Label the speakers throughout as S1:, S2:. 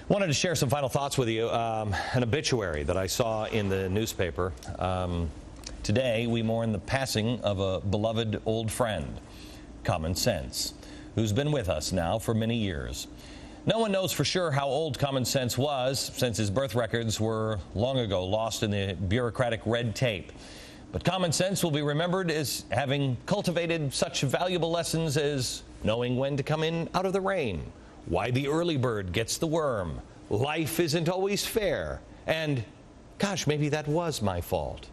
S1: Wanted to share some final thoughts with you. An obituary that I saw in the newspaper. Today, we mourn the passing of a beloved old friend, Common Sense, who's been with us now for many years. No one knows for sure how old Common Sense was, since his birth records were long ago lost in the bureaucratic red tape. But Common Sense will be remembered as having cultivated such valuable lessons as knowing when to come in out of the rain, why the early bird gets the worm, life isn't always fair, and, gosh, maybe that was my fault.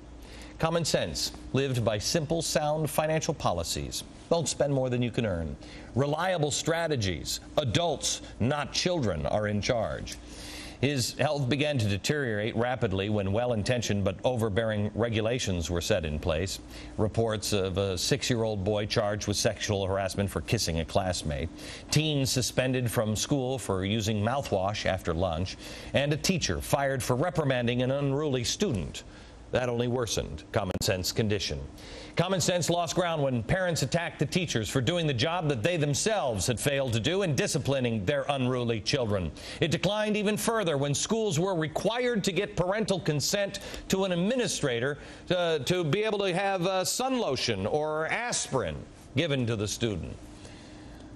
S1: Common Sense lived by simple, sound financial policies. Don't spend more than you can earn. Reliable strategies. Adults, not children, are in charge. His health began to deteriorate rapidly when well-intentioned but overbearing regulations were set in place. Reports of a 6-year-old boy charged with sexual harassment for kissing a classmate, teens suspended from school for using mouthwash after lunch, and a teacher fired for reprimanding an unruly student. That only worsened Common Sense's condition. Common Sense lost ground when parents attacked the teachers for doing the job that they themselves had failed to do in disciplining their unruly children. It declined even further when schools were required to get parental consent to an administrator to be able to have sun lotion or aspirin given to the student.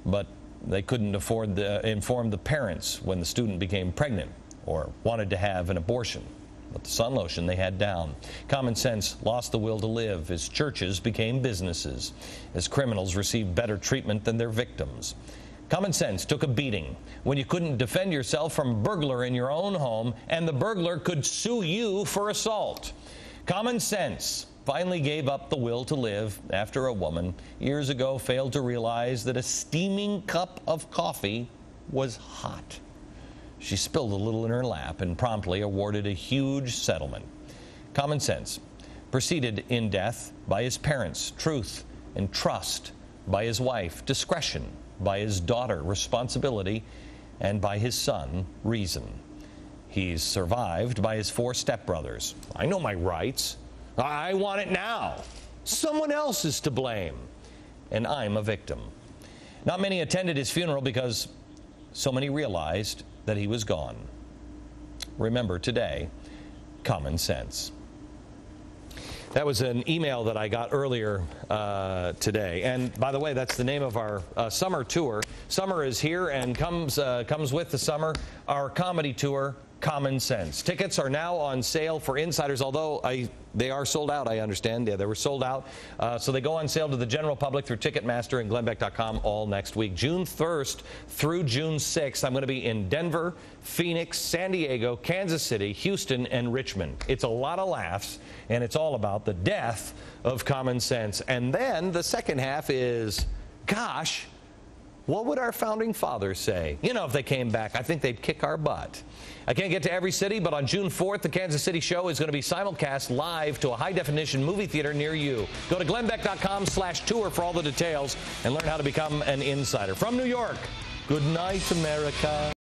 S1: But they couldn't afford to inform the parents when the student became pregnant or wanted to have an abortion. But the sun lotion they had down. Common Sense lost the will to live as churches became businesses, as criminals received better treatment than their victims. Common Sense took a beating when you couldn't defend yourself from a burglar in your own home, and the burglar could sue you for assault. Common Sense finally gave up the will to live after a woman years ago failed to realize that a steaming cup of coffee was hot. She spilled a little in her lap and promptly awarded a huge settlement. Common Sense proceeded in death by his parents, truth and trust, by his wife, discretion, by his daughter, responsibility, and by his son, reason. He's survived by his 4 stepbrothers. I know my rights. I want it now. Someone else is to blame, and I'm a victim. Not many attended his funeral because so many realized that he was gone. Remember today, Common Sense. That was an email that I got earlier today. And by the way, that's the name of our summer tour. Summer is here and comes with the summer, our comedy tour, Common Sense. Tickets are now on sale for insiders, although they are sold out, I understand. Yeah, they were sold out. So they go on sale to the general public through Ticketmaster and GlennBeck.com all next week. June 1st through June 6th, I'm going to be in Denver, Phoenix, San Diego, Kansas City, Houston, and Richmond. It's a lot of laughs, and it's all about the death of Common Sense. And then the second half is, gosh, what would our founding fathers say? You know, if they came back, I think they'd kick our butt. I can't get to every city, but on June 4th, the Kansas City show is going to be simulcast live to a high-definition movie theater near you. Go to glennbeck.com/tour for all the details and learn how to become an insider. From New York, good night, America.